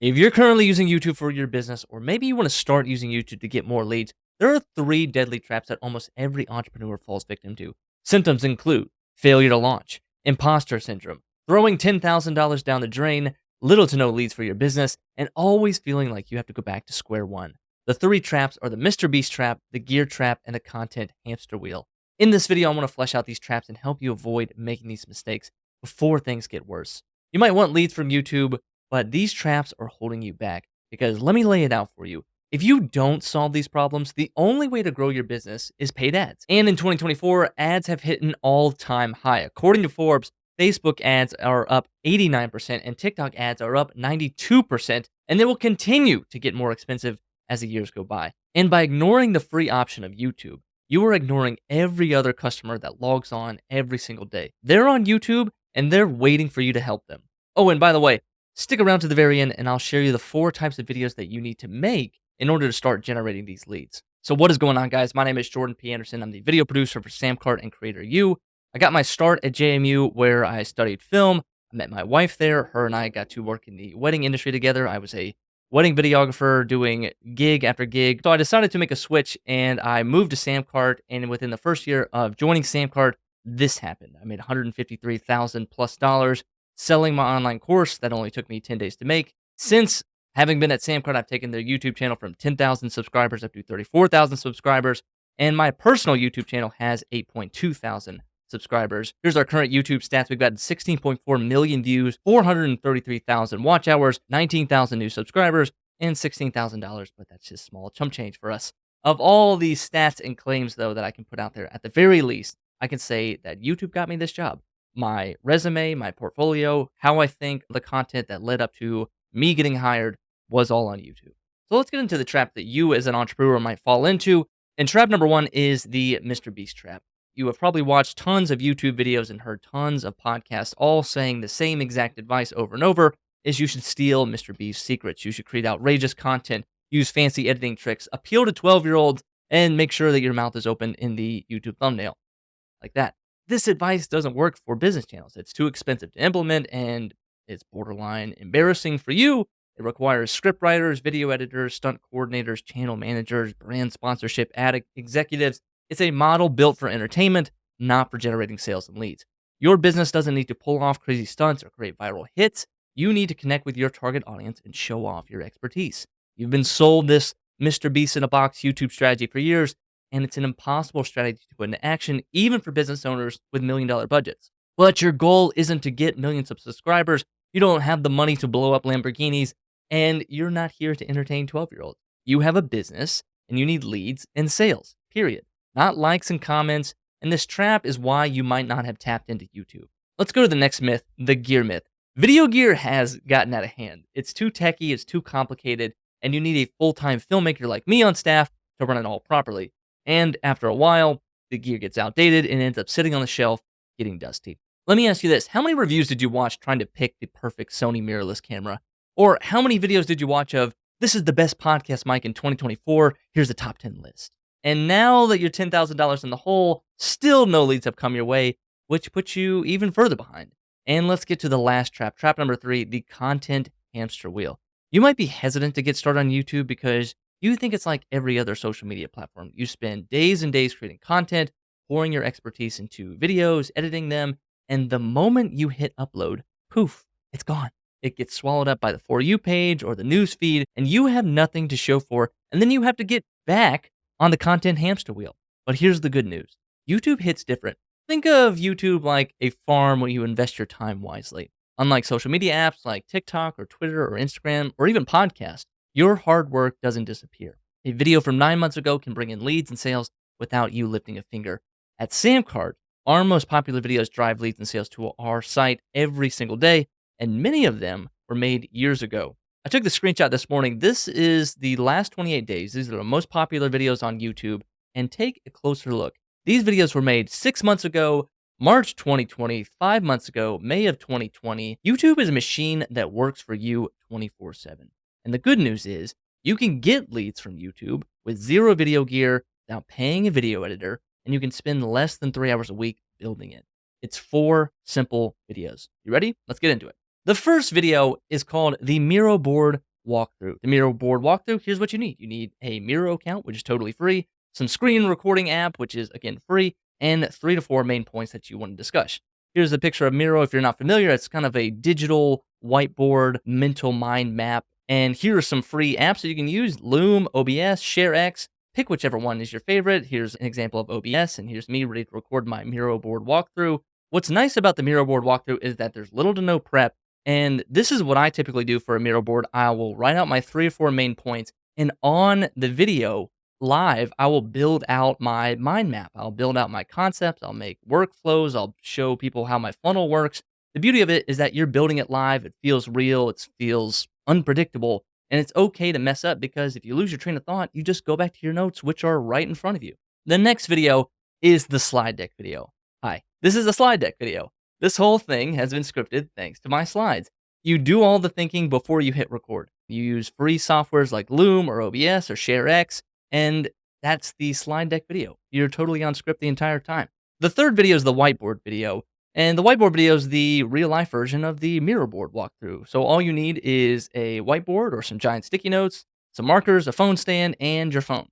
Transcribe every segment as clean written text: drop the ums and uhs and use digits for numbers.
If you're currently using YouTube for your business, or maybe you want to start using YouTube to get more leads, there are three deadly traps that almost every entrepreneur falls victim to. Symptoms include failure to launch, imposter syndrome, throwing $10,000 down the drain, little to no leads for your business, and always feeling like you have to go back to square one. The three traps are the Mr. Beast trap, the gear trap, and the content hamster wheel. In this video, I want to flesh out these traps and help you avoid making these mistakes before things get worse. You might want leads from YouTube, but these traps are holding you back because let me lay it out for you. If you don't solve these problems, the only way to grow your business is paid ads. And in 2024, ads have hit an all-time high. According to Forbes, Facebook ads are up 89% and TikTok ads are up 92%, and they will continue to get more expensive as the years go by. And by ignoring the free option of YouTube, you are ignoring every other customer that logs on every single day. They're on YouTube and they're waiting for you to help them. Oh, and by the way, stick around to the very end and I'll share you the 4 types of videos that you need to make in order to start generating these leads. So what is going on, guys? My name is Jordan P. Anderson. I'm the video producer for Samcart and Creator U. I got my start at JMU where I studied film. I met my wife there. Her and I got to work in the wedding industry together. I was a wedding videographer doing gig after gig. So I decided to make a switch and I moved to Samcart. And within the first year of joining Samcart, this happened. I made $153,000 plus selling my online course that only took me 10 days to make. Since having been at Samcart, I've taken their YouTube channel from 10,000 subscribers up to 34,000 subscribers, and my personal YouTube channel has 8.2 thousand subscribers. Here's our current YouTube stats. We've got 16.4 million views, 433,000 watch hours, 19,000 new subscribers, and $16,000, but that's just small chump change for us. Of all these stats and claims, though, that I can put out there, at the very least, I can say that YouTube got me this job. My resume, my portfolio, how I think the content that led up to me getting hired was all on YouTube. So let's get into the trap that you as an entrepreneur might fall into. And trap number 1 is the Mr. Beast trap. You have probably watched tons of YouTube videos and heard tons of podcasts all saying the same exact advice over and over is you should steal Mr. Beast's secrets. You should create outrageous content, use fancy editing tricks, appeal to 12-year-olds, and make sure that your mouth is open in the YouTube thumbnail. Like that. This advice doesn't work for business channels. It's too expensive to implement and it's borderline embarrassing for you. It requires script writers, video editors, stunt coordinators, channel managers, brand sponsorship, ad executives. It's a model built for entertainment, not for generating sales and leads. Your business doesn't need to pull off crazy stunts or create viral hits. You need to connect with your target audience and show off your expertise. You've been sold this Mr. Beast in a box YouTube strategy for years, and it's an impossible strategy to put into action, even for business owners with million-dollar budgets. But your goal isn't to get millions of subscribers. You don't have the money to blow up Lamborghinis, and you're not here to entertain 12-year-olds. You have a business, and you need leads and sales, period. Not likes and comments, and this trap is why you might not have tapped into YouTube. Let's go to the next myth, the gear myth. Video gear has gotten out of hand. It's too techy, it's too complicated, and you need a full-time filmmaker like me on staff to run it all properly. And after a while, the gear gets outdated and ends up sitting on the shelf, getting dusty. Let me ask you this. How many reviews did you watch trying to pick the perfect Sony mirrorless camera? Or how many videos did you watch of, this is the best podcast mic in 2024, here's the top 10 list? And now that you're $10,000 in the hole, still no leads have come your way, which puts you even further behind. And let's get to the last trap. Trap number 3, the content hamster wheel. You might be hesitant to get started on YouTube because you think it's like every other social media platform. You spend days and days creating content, pouring your expertise into videos, editing them, and the moment you hit upload, poof, it's gone. It gets swallowed up by the For You page or the news feed, and you have nothing to show for, and then you have to get back on the content hamster wheel. But here's the good news. YouTube hits different. Think of YouTube like a farm where you invest your time wisely. Unlike social media apps like TikTok or Twitter or Instagram or even podcasts, your hard work doesn't disappear. A video from 9 months ago can bring in leads and sales without you lifting a finger. At Samcart, our most popular videos drive leads and sales to our site every single day, and many of them were made years ago. I took the screenshot this morning. This is the last 28 days. These are the most popular videos on YouTube, and take a closer look. These videos were made 6 months ago, March 2020, 5 months ago, May of 2020. YouTube is a machine that works for you 24/7. And the good news is you can get leads from YouTube with zero video gear without paying a video editor, and you can spend less than 3 hours a week building it. It's 4 simple videos. You ready? Let's get into it. The first video is called the Miro board walkthrough. The Miro board walkthrough, here's what you need. You need a Miro account, which is totally free, some screen recording app, which is again free, and 3 to 4 main points that you want to discuss. Here's a picture of Miro. If you're not familiar, it's kind of a digital whiteboard mental mind map. And here are some free apps that you can use: Loom, OBS, ShareX. Pick whichever one is your favorite. Here's an example of OBS, and here's me ready to record my Miro board walkthrough. What's nice about the Miro board walkthrough is that there's little to no prep, and this is what I typically do for a Miro board. I will write out my 3 or 4 main points, and on the video live, I will build out my mind map. I'll build out my concepts. I'll make workflows. I'll show people how my funnel works. The beauty of it is that you're building it live. It feels real. It feels unpredictable. And it's okay to mess up, because if you lose your train of thought, you just go back to your notes, which are right in front of you. The next video is the slide deck video. Hi, this is a slide deck video. This whole thing has been scripted thanks to my slides. You do all the thinking before you hit record. You use free softwares like Loom or OBS or ShareX, and that's the slide deck video. You're totally on script the entire time. The third video is the whiteboard video. And the whiteboard video is the real life version of the Miro board walkthrough. So all you need is a whiteboard or some giant sticky notes, some markers, a phone stand, and your phone.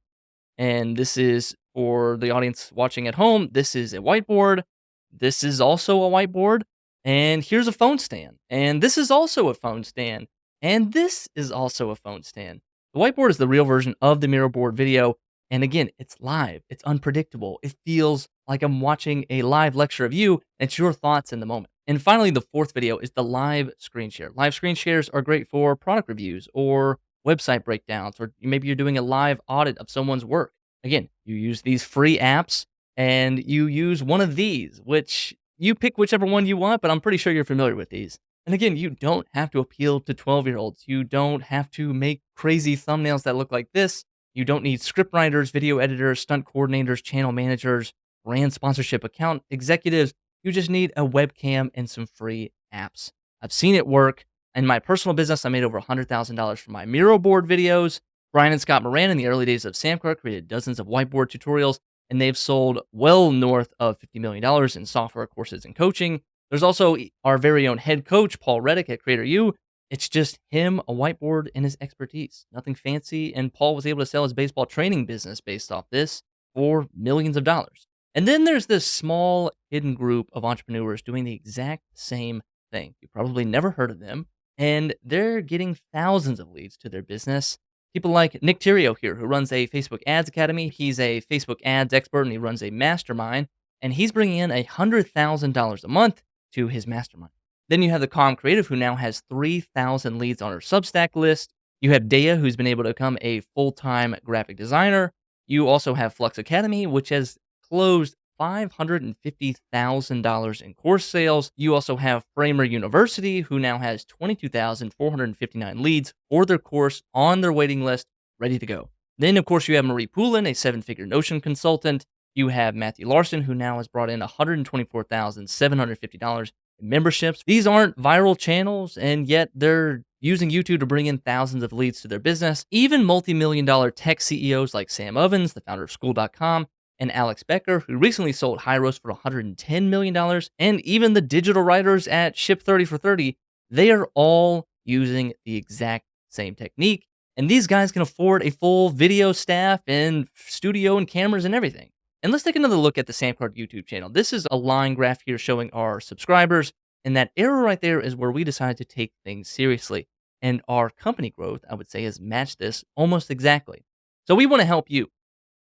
And this is for the audience watching at home. This is a whiteboard. This is also a whiteboard. And here's a phone stand. And this is also a phone stand. And this is also a phone stand. The whiteboard is the real version of the Miro board video. And again, it's live. It's unpredictable. It feels like I'm watching a live lecture of you. It's your thoughts in the moment. And finally, the fourth video is the live screen share. Live screen shares are great for product reviews or website breakdowns, or maybe you're doing a live audit of someone's work. Again, you use these free apps, and you use one of these, which you pick whichever one you want, but I'm pretty sure you're familiar with these. And again, you don't have to appeal to 12-year-olds. You don't have to make crazy thumbnails that look like this. You don't need script writers, video editors, stunt coordinators, channel managers, brand sponsorship account executives. You just need a webcam and some free apps. I've seen it work. In my personal business, I made over $100,000 from my Miro board videos. Brian and Scott Moran, in the early days of Samcart, created dozens of whiteboard tutorials, and they've sold well north of $50 million in software courses and coaching. There's also our very own head coach, Paul Reddick at Creator U. It's just him, a whiteboard, and his expertise. Nothing fancy, and Paul was able to sell his baseball training business based off this for millions of dollars. And then there's this small hidden group of entrepreneurs doing the exact same thing. You probably never heard of them, and they're getting thousands of leads to their business. People like Nick Tirio here, who runs a Facebook Ads Academy. He's a Facebook Ads expert, and he runs a mastermind, and he's bringing in $100,000 a month to his mastermind. Then you have the Calm Creative, who now has 3,000 leads on her Substack list. You have Dea, who's been able to become a full-time graphic designer. You also have Flux Academy, which has closed $550,000 in course sales. You also have Framer University, who now has 22,459 leads for their course on their waiting list, ready to go. Then, of course, you have Marie Poulin, a 7-figure Notion consultant. You have Matthew Larson, who now has brought in $124,750 in memberships. These aren't viral channels, and yet they're using YouTube to bring in thousands of leads to their business. Even multi-million-dollar tech CEOs like Sam Ovens, the founder of School.com, and Alex Becker, who recently sold Hyros for $110 million, and even the digital writers at Ship 30 for 30, they are all using the exact same technique. And these guys can afford a full video staff and studio and cameras and everything. And let's take another look at the Samcart YouTube channel. This is a line graph here showing our subscribers, and that arrow right there is where we decided to take things seriously. And our company growth, I would say, has matched this almost exactly. So we want to help you.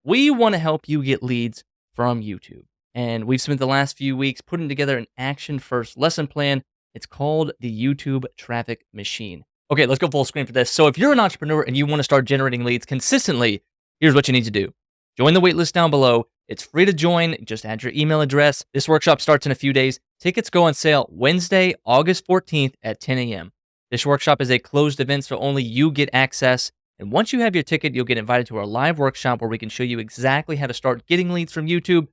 We want to help you get leads from YouTube. And we've spent the last few weeks putting together an action-first lesson plan. It's called the YouTube Traffic Machine. Okay, let's go full screen for this. So if you're an entrepreneur and you want to start generating leads consistently, here's what you need to do. Join the waitlist down below. It's free to join. Just add your email address. This workshop starts in a few days. Tickets go on sale Wednesday, August 14th at 10 a.m. This workshop is a closed event, so only you get access. And once you have your ticket, you'll get invited to our live workshop where we can show you exactly how to start getting leads from YouTube.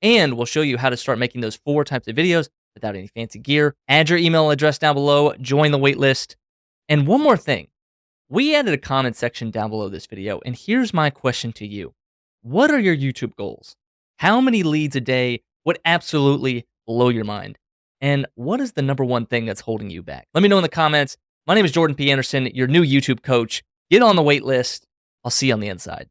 And we'll show you how to start making those 4 types of videos without any fancy gear. Add your email address down below. Join the waitlist. And one more thing. We added a comment section down below this video. And here's my question to you. What are your YouTube goals? How many leads a day would absolutely blow your mind? And what is the number one thing that's holding you back? Let me know in the comments. My name is Jordan P. Anderson, your new YouTube coach. Get on the wait list. I'll see you on the inside.